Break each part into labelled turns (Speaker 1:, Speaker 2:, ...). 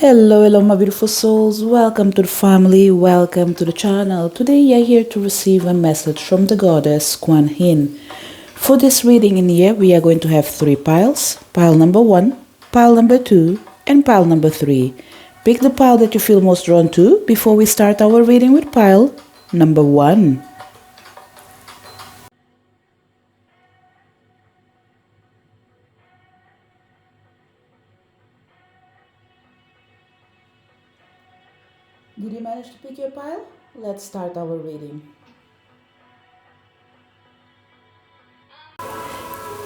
Speaker 1: Hello, my beautiful souls. Welcome to the family. Welcome to the channel. Today, you're here to receive a message from the goddess Kuan. For this reading in here, we are going to have three piles. Pile number 1, pile number 2, and pile number 3. Pick the pile that you feel most drawn to before we start our reading with pile number 1. Did you manage to pick your pile? Let's start our reading.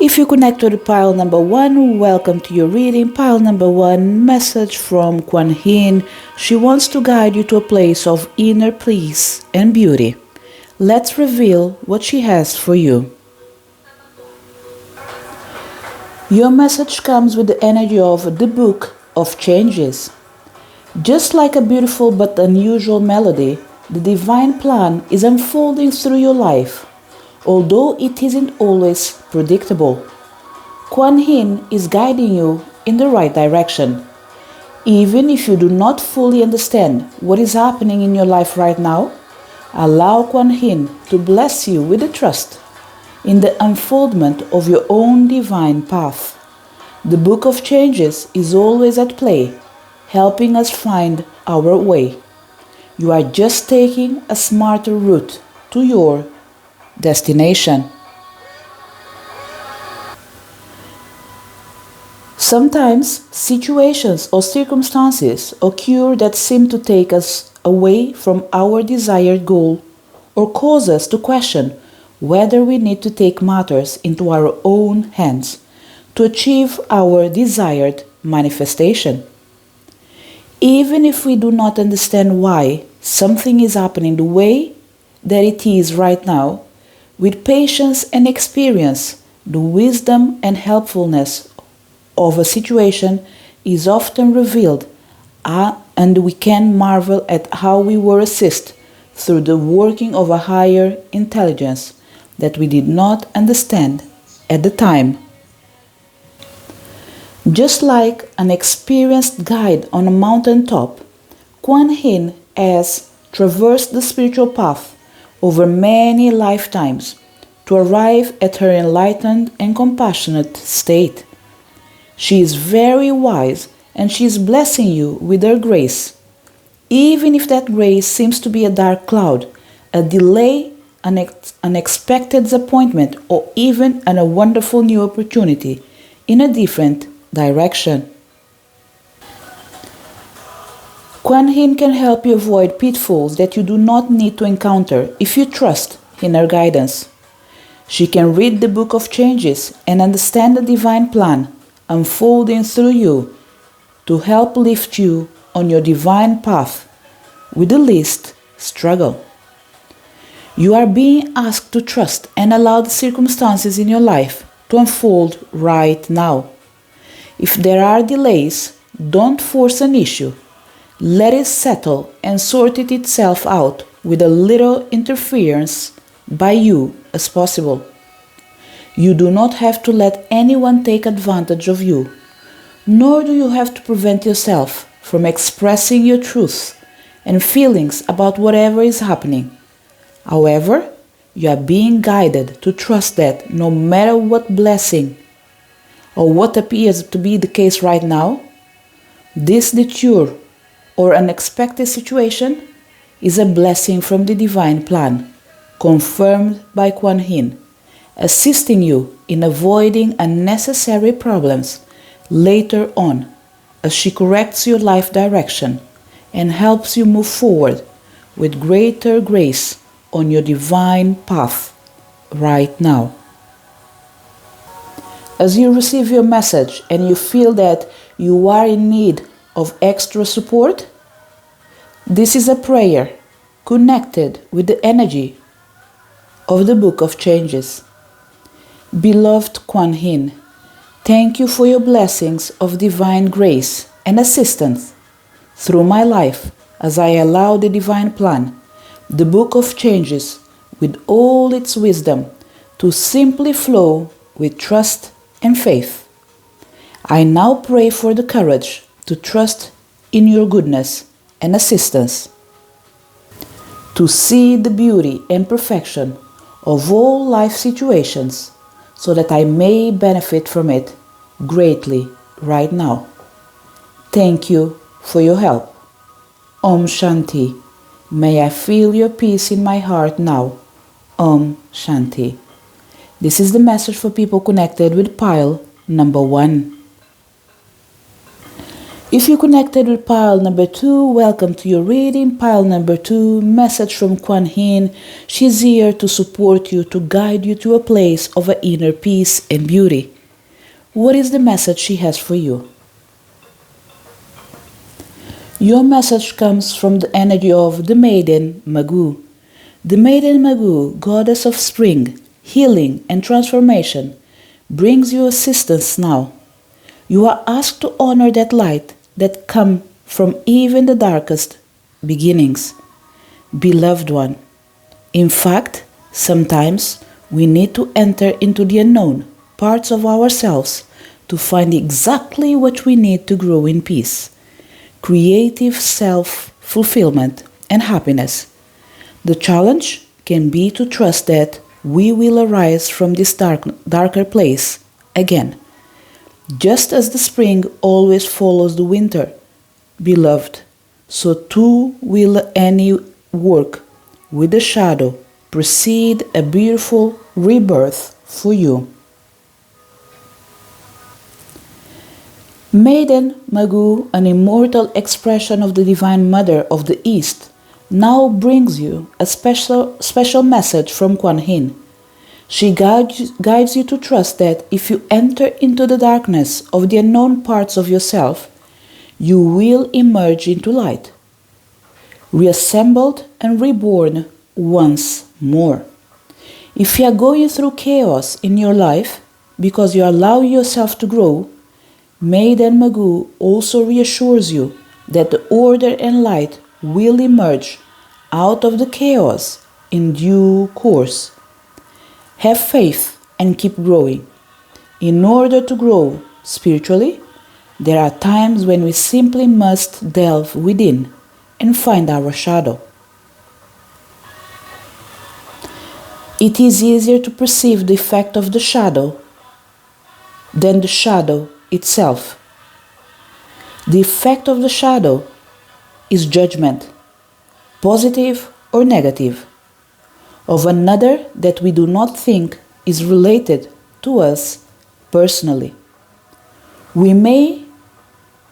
Speaker 1: If you connect to the pile number 1, welcome to your reading. Pile number 1, message from Kuan. She wants to guide you to a place of inner peace and beauty. Let's reveal what she has for you. Your message comes with the energy of the Book of Changes. Just like a beautiful but unusual melody, the divine plan is unfolding through your life, although it isn't always predictable. Kuan is guiding you in the right direction. Even if you do not fully understand what is happening in your life right now, allow Kuan to bless you with the trust in the unfoldment of your own divine path. The Book of Changes is always at play, helping us find our way. You are just taking a smarter route to your destination. Sometimes situations or circumstances occur that seem to take us away from our desired goal or cause us to question whether we need to take matters into our own hands to achieve our desired manifestation. Even if we do not understand why something is happening the way that it is right now, with patience and experience, the wisdom and helpfulness of a situation is often revealed, and we can marvel at how we were assisted through the working of a higher intelligence that we did not understand at the time. Just like an experienced guide on a mountain top, Kuan has traversed the spiritual path over many lifetimes to arrive at her enlightened and compassionate state. She is very wise and she is blessing you with her grace, even if that grace seems to be a dark cloud, a delay, an unexpected disappointment, or even a wonderful new opportunity in a different direction. Kuan can help you avoid pitfalls that you do not need to encounter if you trust in her guidance. She can read the Book of Changes and understand the divine plan unfolding through you to help lift you on your divine path with the least struggle. You are being asked to trust and allow the circumstances in your life to unfold right now. If there are delays, don't force an issue. Let it settle and sort it itself out with a little interference by you as possible. You do not have to let anyone take advantage of you, nor do you have to prevent yourself from expressing your truths and feelings about whatever is happening. However, you are being guided to trust that no matter what blessing or what appears to be the case right now, this detour or unexpected situation is a blessing from the divine plan, confirmed by Kuan, assisting you in avoiding unnecessary problems later on as she corrects your life direction and helps you move forward with greater grace on your divine path right now. As you receive your message and you feel that you are in need of extra support, this is a prayer connected with the energy of the Book of Changes. Beloved Kuan, thank you for your blessings of divine grace and assistance through my life as I allow the divine plan, the Book of Changes, with all its wisdom, to simply flow with trust and faith. I now pray for the courage to trust in your goodness and assistance, to see the beauty and perfection of all life situations so that I may benefit from it greatly right now. Thank you for your help. Om Shanti. May I feel your peace in my heart now. Om Shanti. This is the message for people connected with pile number 1. If you connected with pile number 2, welcome to your reading. Pile number 2, message from Kuan Yin. She's here to support you, to guide you to a place of inner peace and beauty. What is the message she has for you? Your message comes from the energy of the Maiden Magu. The Maiden Magu, goddess of spring, healing and transformation, brings you assistance now. You are asked to honor that light that come from even the darkest beginnings. Beloved one, in fact, sometimes we need to enter into the unknown parts of ourselves to find exactly what we need to grow in peace, creative self-fulfillment and happiness. The challenge can be to trust that we will arise from this darker place again. Just as the spring always follows the winter, beloved, so too will any work with the shadow precede a beautiful rebirth for you. Maiden Magu, an immortal expression of the Divine Mother of the East, now brings you a special message from Kuan Yin. She guides you to trust that if you enter into the darkness of the unknown parts of yourself, you will emerge into light, reassembled and reborn once more. If you are going through chaos in your life because you allow yourself to grow, Maiden Magu also reassures you that the order and light will emerge out of the chaos in due course. Have faith and keep growing. In order to grow spiritually, there are times when we simply must delve within and find our shadow. It is easier to perceive the effect of the shadow than the shadow itself. The effect of the shadow is judgment, positive or negative, of another that we do not think is related to us personally. We may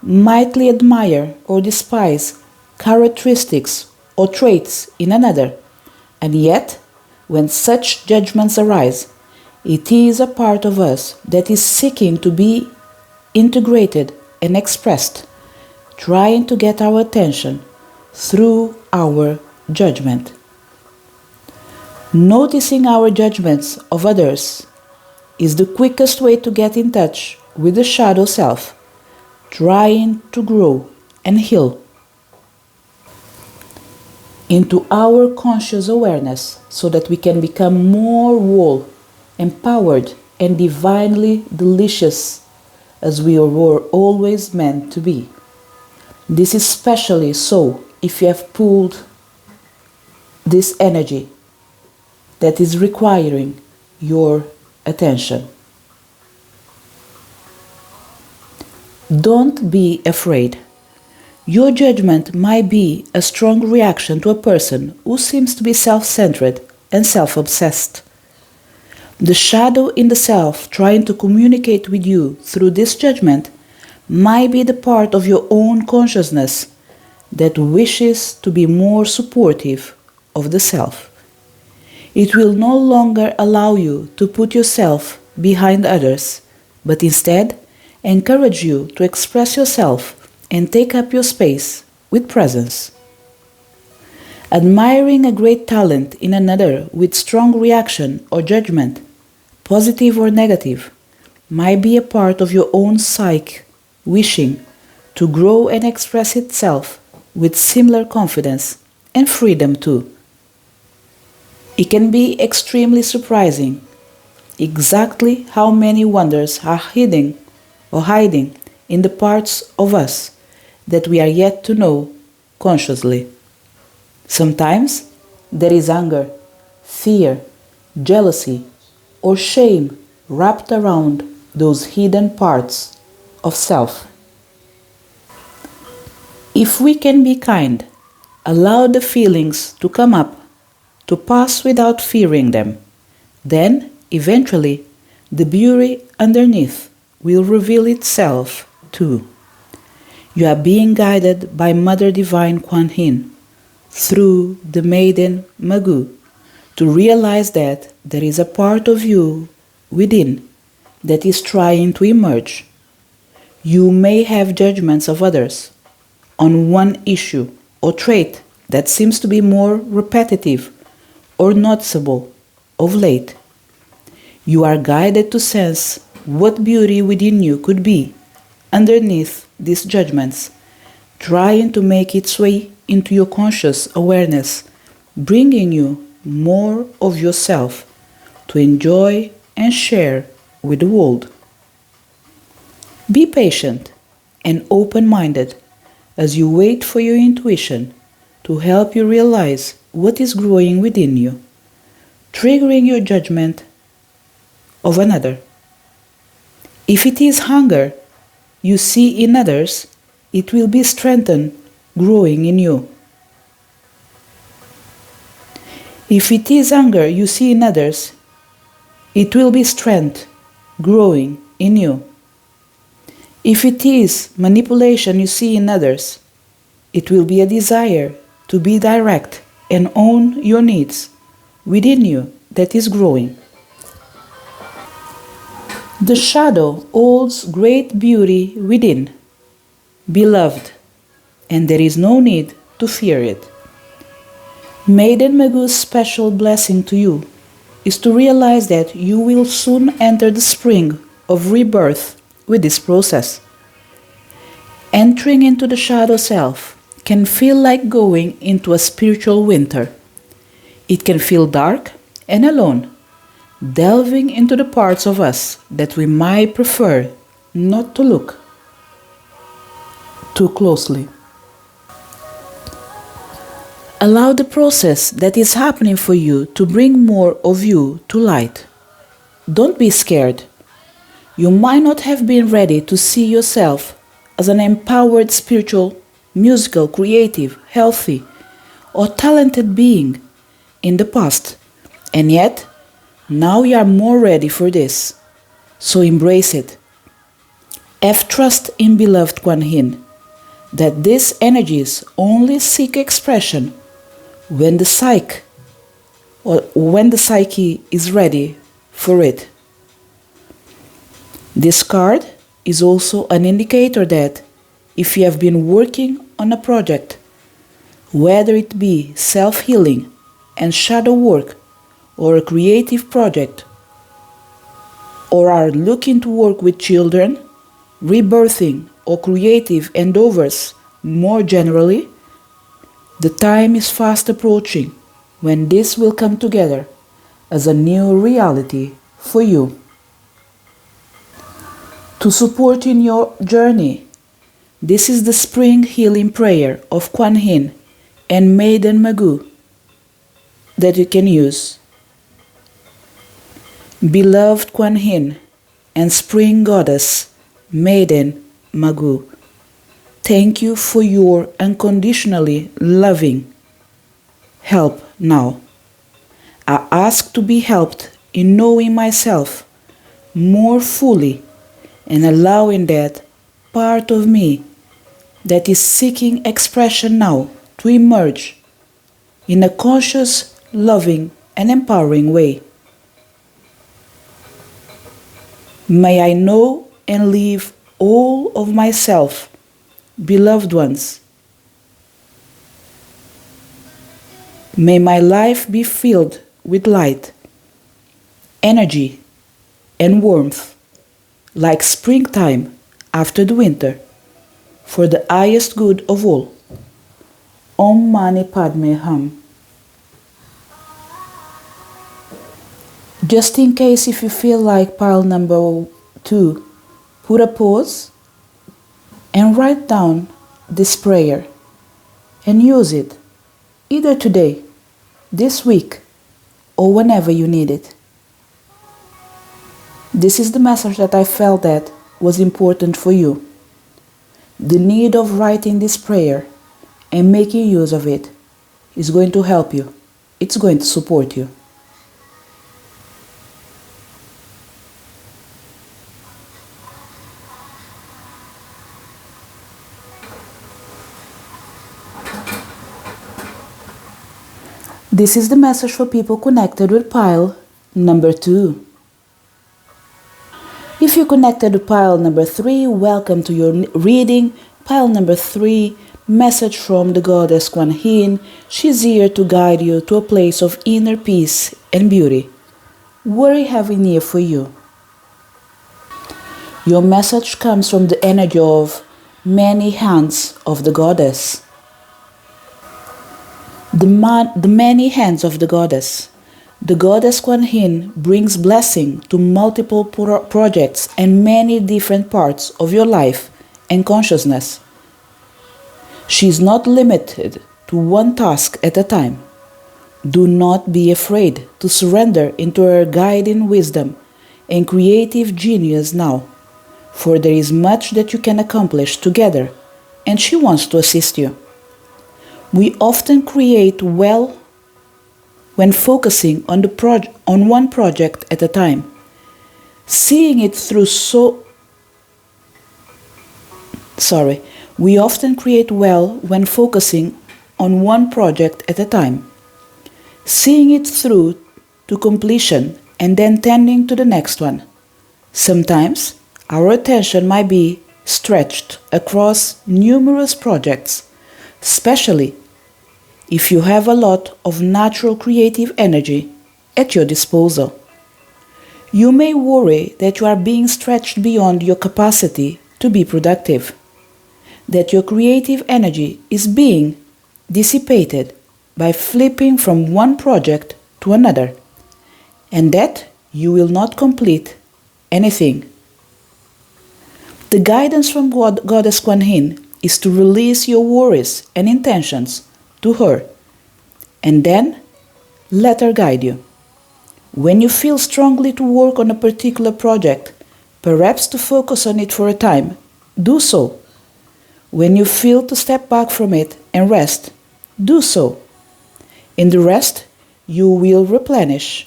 Speaker 1: mightily admire or despise characteristics or traits in another, and yet, when such judgments arise, it is a part of us that is seeking to be integrated and expressed, trying to get our attention through our judgment. Noticing our judgments of others is the quickest way to get in touch with the shadow self, trying to grow and heal into our conscious awareness so that we can become more whole, empowered, and divinely delicious as we were always meant to be. This is especially so if you have pulled this energy that is requiring your attention. Don't be afraid. Your judgment might be a strong reaction to a person who seems to be self-centered and self-obsessed. The shadow in the self trying to communicate with you through this judgment might be the part of your own consciousness that wishes to be more supportive of the self. It will no longer allow you to put yourself behind others, but instead encourage you to express yourself and take up your space with presence. Admiring a great talent in another with strong reaction or judgment, positive or negative, might be a part of your own psyche wishing to grow and express itself with similar confidence and freedom too. It can be extremely surprising exactly how many wonders are hiding in the parts of us that we are yet to know consciously. Sometimes there is anger, fear, jealousy, or shame wrapped around those hidden parts of self. If we can be kind, allow the feelings to come up, to pass without fearing them, then eventually the beauty underneath will reveal itself too. You are being guided by Mother Divine Kuan Yin through the Maiden Magu to realize that there is a part of you within that is trying to emerge. You may have judgments of others on one issue or trait that seems to be more repetitive or noticeable of late. You are guided to sense what beauty within you could be underneath these judgments, trying to make its way into your conscious awareness, bringing you more of yourself to enjoy and share with the world. Be patient and open-minded as you wait for your intuition to help you realize what is growing within you, triggering your judgment of another. If it is hunger you see in others, it will be strengthened, growing in you. If it is anger you see in others, it will be strength, growing in you. If it is manipulation you see in others, it will be a desire to be direct and own your needs within you that is growing. The shadow holds great beauty within, beloved, and there is no need to fear it. Maiden Magu's special blessing to you is to realize that you will soon enter the spring of rebirth with this process. Entering into the shadow self can feel like going into a spiritual winter. It can feel dark and alone, delving into the parts of us that we might prefer not to look too closely. Allow the process that is happening for you to bring more of you to light. Don't be scared. You might not have been ready to see yourself as an empowered spiritual, musical, creative, healthy, or talented being in the past, and yet now you are more ready for this. So embrace it. Have trust in beloved Kuan Yin that these energies only seek expression when the psyche is ready for it. This card is also an indicator that if you have been working on a project, whether it be self-healing and shadow work or a creative project, or are looking to work with children, rebirthing, or creative endeavors more generally, the time is fast approaching when this will come together as a new reality for you. To support in your journey, this is the spring healing prayer of Kuan Yin and Maiden Magu that you can use. Beloved Kuan Yin and Spring Goddess Maiden Magu, thank you for your unconditionally loving help now. I ask to be helped in knowing myself more fully and allowing that part of me that is seeking expression now to emerge in a conscious, loving, and empowering way. May I know and live all of myself, beloved ones. May my life be filled with light, energy, and warmth, like springtime after the winter, for the highest good of all. Om Mani Padme Hum. Just in case if you feel like pile number 2, put a pause and write down this prayer and use it either today, this week, or whenever you need it. This is the message that I felt that was important for you. The need of writing this prayer and making use of it is going to help you. It's going to support you. This is the message for people connected with pile number 2. If you connected to pile number 3, welcome to your reading. Pile number 3, message from the goddess Kuan Yin. She's here to guide you to a place of inner peace and beauty. What I have in here for you? Your message comes from the energy of many hands of the goddess. The many hands of the goddess. The goddess Kuan Yin brings blessing to multiple projects and many different parts of your life and consciousness. She is not limited to one task at a time. Do not be afraid to surrender into her guiding wisdom and creative genius now, for there is much that you can accomplish together, and she wants to assist you. We often create well when focusing on one project at a time. We often create well when focusing on one project at a time, seeing it through to completion and then tending to the next one. Sometimes our attention might be stretched across numerous projects, especially if you have a lot of natural creative energy at your disposal. You may worry that you are being stretched beyond your capacity to be productive, that your creative energy is being dissipated by flipping from one project to another, and that you will not complete anything. The guidance from Goddess Kuan Yin is to release your worries and intentions to her, and then let her guide you. When you feel strongly to work on a particular project, perhaps to focus on it for a time, do so. When you feel to step back from it and rest, do so. In the rest, you will replenish,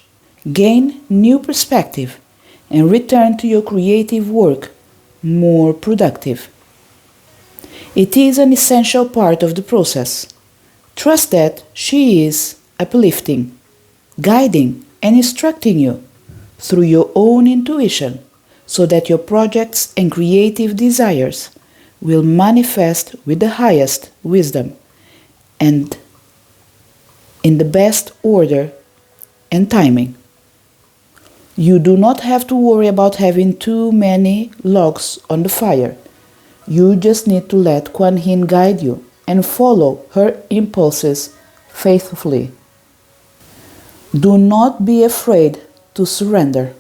Speaker 1: gain new perspective, and return to your creative work more productive. It is an essential part of the process. Trust that she is uplifting, guiding, and instructing you through your own intuition so that your projects and creative desires will manifest with the highest wisdom and in the best order and timing. You do not have to worry about having too many logs on the fire. You just need to let Kuan Yin guide you and follow her impulses faithfully. Do not be afraid to surrender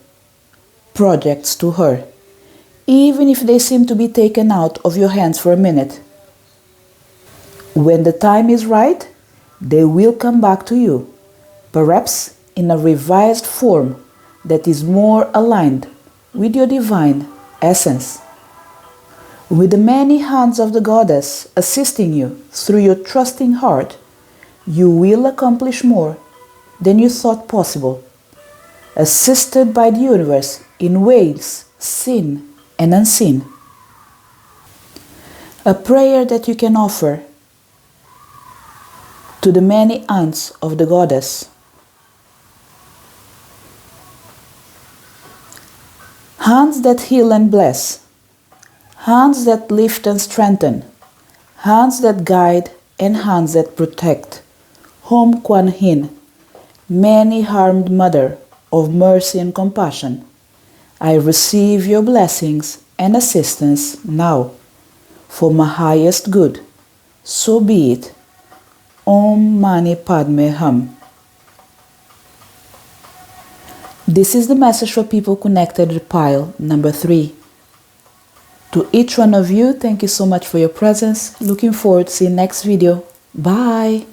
Speaker 1: projects to her, even if they seem to be taken out of your hands for a minute. When the time is right, they will come back to you, perhaps in a revised form that is more aligned with your divine essence. With the many hands of the goddess assisting you through your trusting heart, you will accomplish more than you thought possible, assisted by the universe in ways seen and unseen. A prayer that you can offer to the many aunts of the goddess. Hands that heal and bless, hands that lift and strengthen, hands that guide and hands that protect. Home Kuan Yin, many harmed mother of mercy and compassion, I receive your blessings and assistance now, for my highest good. So be it. Om Mani Padme Hum. This is the message for people connected to pile number 3. To each one of you, thank you so much for your presence. Looking forward to seeing next video. Bye.